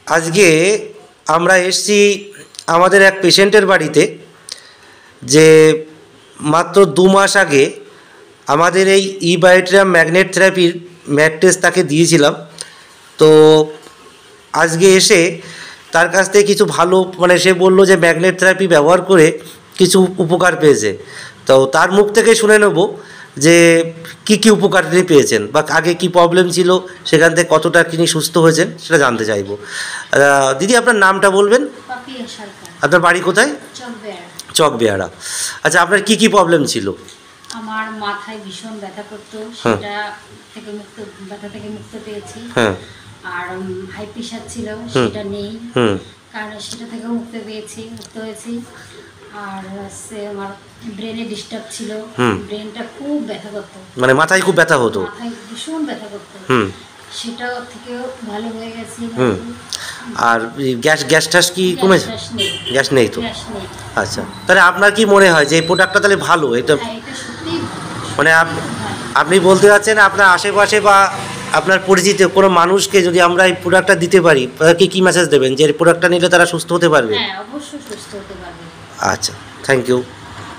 আজকে আমরা এসেছি আমাদের এক পেশেন্টের বাড়িতে, যে মাত্র 2 মাস আগে আমাদের এই ইবায়োটিরাম ম্যাগনেট থেরাপির ম্যাট্রেস তাকে দিয়েছিলাম। তো আজকে এসে তার কাছ থেকে কিছু ভালো, মানে সে বললো যে ম্যাগনেট থেরাপি ব্যবহার করে কিছু উপকার পেয়েছে। তো তার মুখ থেকে শুনে নেব যে কি কি উপকার তিনি পেয়েছেন, বা আগে কি প্রবলেম ছিল, সেখান থেকে কতটা তিনি সুস্থ হয়েছেন সেটা জানতে চাইব। দিদি, আপনার নামটা বলবেন? আপনার বাড়ি কোথায়? চকবেয়াড়া। আচ্ছা, আপনার কি কি প্রবলেম ছিল? আমার মাথায় ভীষণ ব্যথা করতো, সেটা থেকে ব্যথা থেকে মুক্ত পেয়েছি। হ্যাঁ। আর হাই প্রেশার ছিল, সেটা নেই, কারণ সেটা থেকে মুক্ত হয়েছি। আর আমার ব্রেনে ডিস্টার্ব ছিল, ব্রেনটা খুব ব্যথা করতো, মানে মাথায় খুব ব্যথা হতো, মাথায় ভীষণ ব্যথা করতো, সেটা থেকেও ভালো হয়ে গেছি। আর গ্যাস ট্যাস কি কমেছে? গ্যাস নেই তো? আচ্ছা, তাহলে আপনার কি মনে হয় যে এই প্রোডাক্টটা তাহলে ভালো? এটা মানে আপনি বলতে চাচ্ছেন আপনার আশেপাশে বা আপনার পরিচিত কোনো মানুষকে যদি আমরা এই প্রোডাক্টটা দিতে পারি, তাদেরকে কি মেসেজ দেবেন যে এই প্রোডাক্টটা নিলে তারা সুস্থ হতে পারবে? হ্যাঁ, অবশ্যই সুস্থ হতে পারবে। আচ্ছা, থ্যাংক ইউ।